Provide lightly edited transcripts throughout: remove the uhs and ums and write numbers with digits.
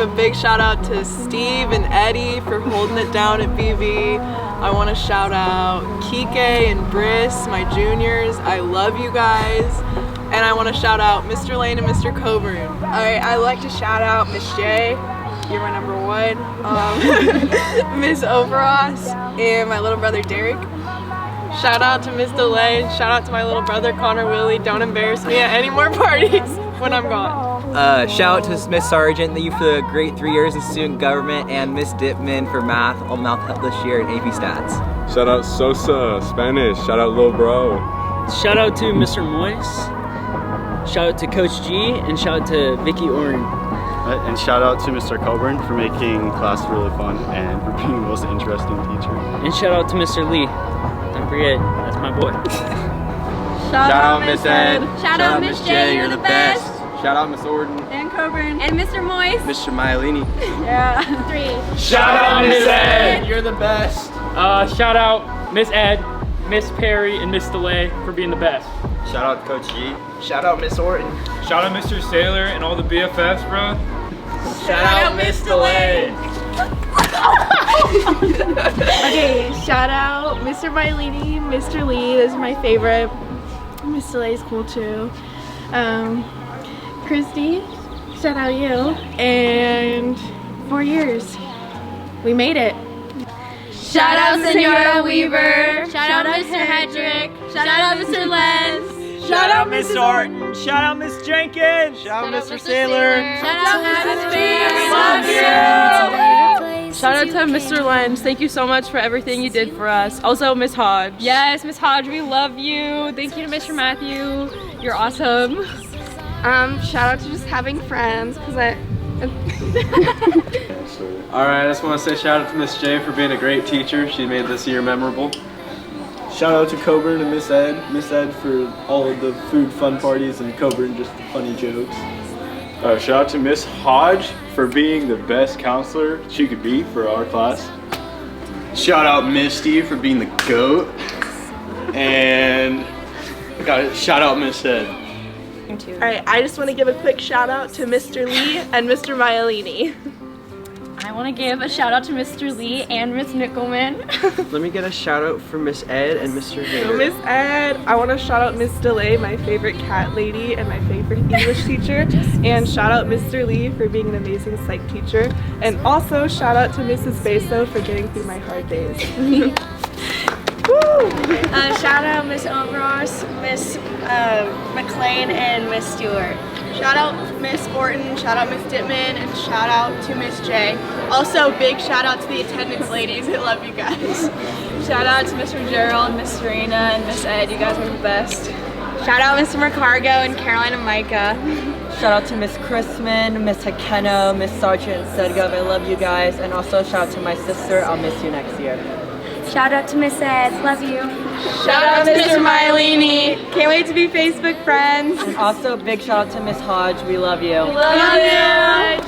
give a big shout out to Steve and Eddie for holding it down at BV. I want to shout out Kike and Briss, my juniors. I love you guys. And I want to shout out Mr. Lane and Mr. Coburn. Alright, I'd like to shout out Miss J. You're my number one. Miss Overos and my little brother Derek. Shout out to Miss DeLay. Shout out to my little brother Connor Willie. Don't embarrass me at any more parties when I'm gone. Shout out to Miss Sargent. Thank you for the great 3 years in student government, and Miss Dipman for math. All math help this year in AP Stats. Shout out Sosa, Spanish. Shout out Lil Bro. Shout out to Mr. Moise. Shout out to Coach G, and shout out to Vicky Oren. And shout out to Mr. Coburn for making class really fun and for being the most interesting teacher. And shout out to Mr. Lee. Don't forget, that's my boy. Shout out Miss Ed. Shout out Miss J, you're the best. Shout out Miss Orden. And Coburn. And Mr. Moise. Mr. Myelini. Yeah. 3. Shout out Miss Ed. You're the best. Shout out Miss Ed, Miss Perry, and Miss DeLay for being the best. Shout out Coach G. Shout out Miss Orton. Shout out Mr. Sailor and all the BFFs, bro. Shout out Miss DeLay. Okay, shout out Mr. Miley, Mr. Lee, this is my favorite. Miss DeLay's cool too. Christy, shout out you. And 4 years. We made it. Shout out Senora Weaver. Shout out Mr. Hedrick. Shout out Mr. Lenz. Shout out Miss Orton. Shout out Miss Jenkins. Shout out Mr. Sailor. Shout out Mrs. James. We love you. Shout out to Mr. Lenz. Thank you so much for everything you did for us. Also, Miss Hodge. Yes, Miss Hodge, we love you. Thank you to Mr. Matthew. You're awesome. Shout out to just having friends, because Alright, I just want to say shout out to Miss J for being a great teacher. She made this year memorable. Shout out to Coburn and Miss Ed for all of the food fun parties, and Coburn just the funny jokes. Shout out to Miss Hodge for being the best counselor she could be for our class. Shout out Misty for being the GOAT. And shout out Miss Ed. Alright, I just want to give a quick shout out to Mr. Lee and Mr. Miley. I want to give a shout out to Mr. Lee and Miss Nickelman. Let me get a shout out for Miss Ed and Mr. Vader. Miss Ed, I want to shout out Miss DeLay, my favorite cat lady and my favorite English teacher. And shout out Mr. Lee for being an amazing psych teacher. And also shout out to Mrs. Beso for getting through my hard days. Shout out Miss Overos, Miss McLean, and Miss Stewart. Shout out Miss Orton, shout out Miss Dittman, and shout out to Miss J. Also, big shout out to the attendance ladies. I love you guys. Shout out to Mr. Gerald, Miss Serena, and Miss Ed. You guys are the best. Shout out Mr. Mercargo and Caroline and Micah. Shout out to Miss Chrisman, Miss Hakeno, Miss Sargent, Sedgov. I love you guys. And also shout out to my sister. I'll miss you next year. Shout out to Miss Ed. Love you. Shout out to Mr. Miley. Can't wait to be Facebook friends. And also big shout out to Miss Hodge. We love you. Love you.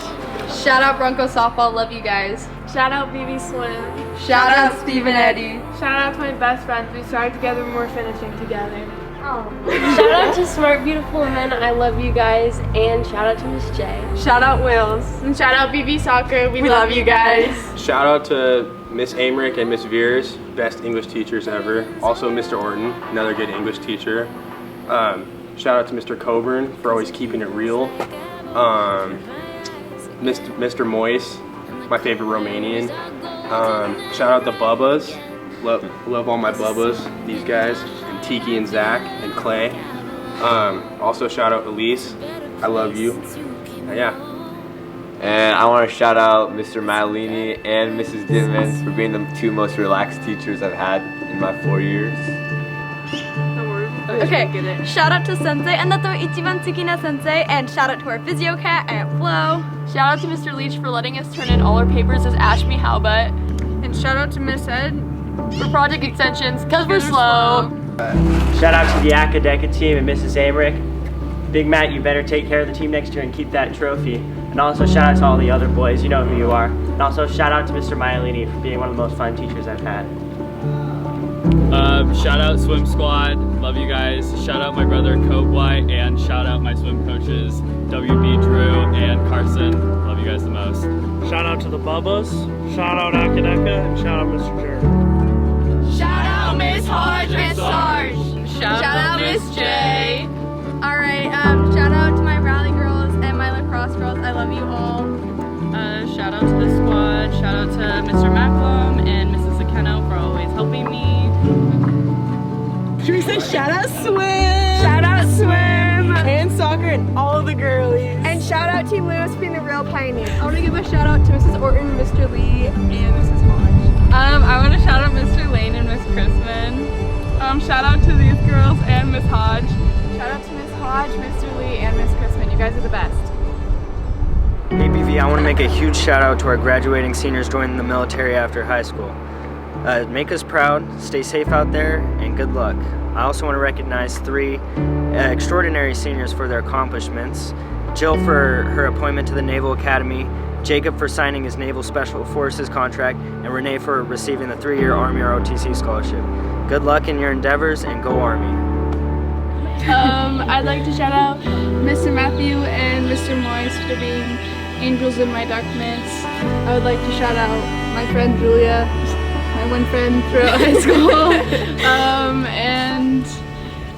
Shout out Bronco Softball. Love you guys. Shout out BB Slim. Shout out Steve and Eddie. Shout out to my best friends. We started together and we're finishing together. Shout out to Smart Beautiful Women. I love you guys. And shout out to Miss J. Shout out Wills. And shout out BB Soccer. We love you guys. Shout out to Miss Amrick and Miss Veers, best English teachers ever. Also Mr. Orton, another good English teacher. Shout out to Mr. Coburn for always keeping it real. Mr. Moise, my favorite Romanian. Shout out to Bubbas. Love all my Bubbas, these guys, and Tiki and Zach and Clay. Also shout out Elise. I love you. Yeah. And I want to shout out Mr. Malini and Mrs. Dimmons for being the two most relaxed teachers I've had in my 4 years. Okay, shout out to Sensei, and that's our Ichiban Tsukina Sensei, and shout out to our physio cat, Aunt Flo. Shout out to Mr. Leach for letting us turn in all our papers as Ashmi Halbut. And shout out to Miss Ed for project extensions, because we're slow. Shout out to the Academic team and Mrs. Amrick. Big Matt, you better take care of the team next year and keep that trophy. And also shout out to all the other boys, you know who you are. And also shout out to Mr. Myelini for being one of the most fun teachers I've had. Shout out swim squad, love you guys. Shout out my brother Kobwai, and shout out my swim coaches WB Drew and Carson. Love you guys the most. Shout out to the Bubbas, shout out Akadeka, and shout out Mr. Jared. Shout out Miss Hodge and Sarge. Shout out Miss J. Alright, shout out to my rally girls and my lacrosse girls. I love you all. Shout out to the squad. Shout out to Mr. Macklem and Mrs. Akeno for always helping me. Should we say shout out swim? Shout out swim! And soccer and all the girlies. And shout out Team Lewis for being the real pioneer. I want to give a shout out to Mrs. Orton, Mr. Lee, and Mrs. Hodge. I want to shout out Mr. Lane and Miss Chrisman. Shout out to these girls and Miss Hodge. Shout out to Miss Hodge, Mr. Lee, and Miss Chrisman. You guys are the best. Hey BV, I want to make a huge shout out to our graduating seniors joining the military after high school. Make us proud, stay safe out there, and good luck. I also want to recognize 3 extraordinary seniors for their accomplishments. Jill for her appointment to the Naval Academy, Jacob for signing his Naval Special Forces contract, and Renee for receiving the 3-year Army ROTC scholarship. Good luck in your endeavors, and go Army. I'd like to shout out Mr. Matthew and Mr. Moyes for being angels in my dark nights. I would like to shout out my friend Julia, my one friend throughout high school. And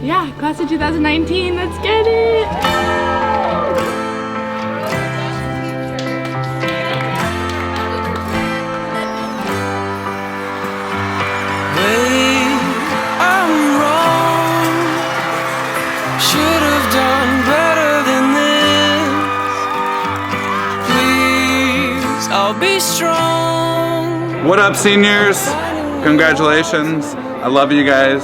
yeah, class of 2019, let's get it! What up, seniors? Congratulations. I love you guys.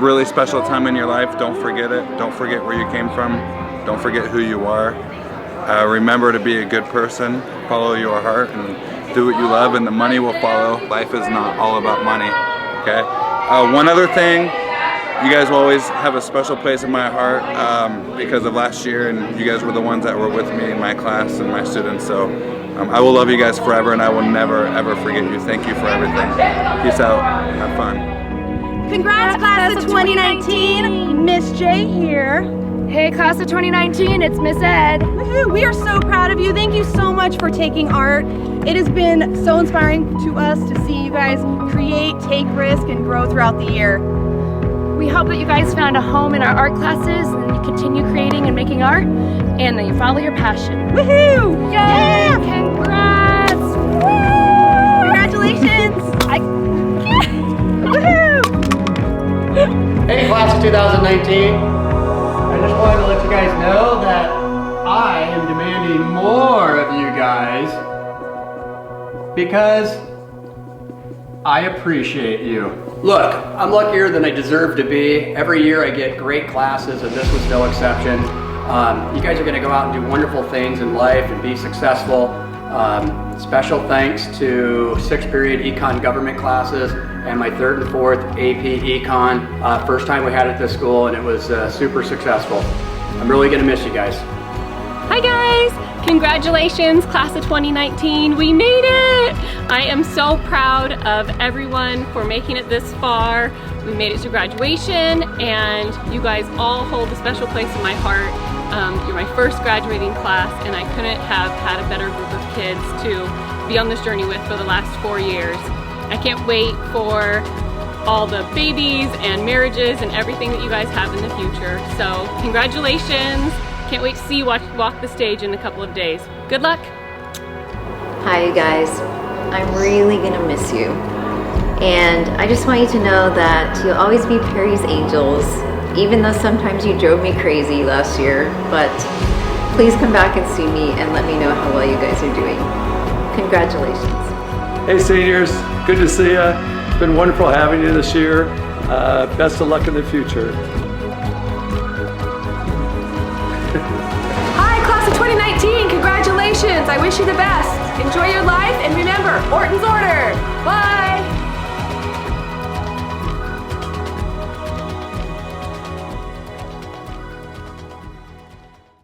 Really special time in your life. Don't forget it. Don't forget where you came from. Don't forget who you are. Remember to be a good person. Follow your heart and do what you love, and the money will follow. Life is not all about money, okay? One other thing, you guys will always have a special place in my heart because of last year, and you guys were the ones that were with me in my class and my students, so I will love you guys forever, and I will never ever forget you. Thank you for everything. Peace out. Have fun. Congrats, class of 2019. Miss J here. Hey, class of 2019, it's Miss Ed. Woohoo! We are so proud of you. Thank you so much for taking art. It has been so inspiring to us to see you guys create, take risk, and grow throughout the year. We hope that you guys found a home in our art classes and you continue creating and making art, and that you follow your passion. Woohoo! Yay! Yeah! Congrats! Woo! Congratulations! Woohoo! Hey, class of 2019. I just wanted to let you guys know that I am demanding more of you guys because I appreciate you. Look, I'm luckier than I deserve to be. Every year I get great classes, and this was no exception. You guys are going to go out and do wonderful things in life and be successful. Special thanks to 6th period econ government classes and my 3rd and 4th AP econ. First time we had it at this school, and it was super successful. I'm really going to miss you guys. Hi guys! Congratulations, class of 2019. We made it! I am so proud of everyone for making it this far. We made it to graduation, and you guys all hold a special place in my heart. You're my first graduating class, and I couldn't have had a better group of kids to be on this journey with for the last 4 years. I can't wait for all the babies and marriages and everything that you guys have in the future. So congratulations. Can't wait to see you walk the stage in a couple of days. Good luck. Hi you guys. I'm really gonna miss you. And I just want you to know that you'll always be Perry's Angels, even though sometimes you drove me crazy last year. But please come back and see me and let me know how well you guys are doing. Congratulations. Hey seniors, good to see you. It's been wonderful having you this year. Best of luck in the future. Hi, class of 2019, congratulations. I wish you the best. Enjoy your life, and remember, Orton's order. Bye!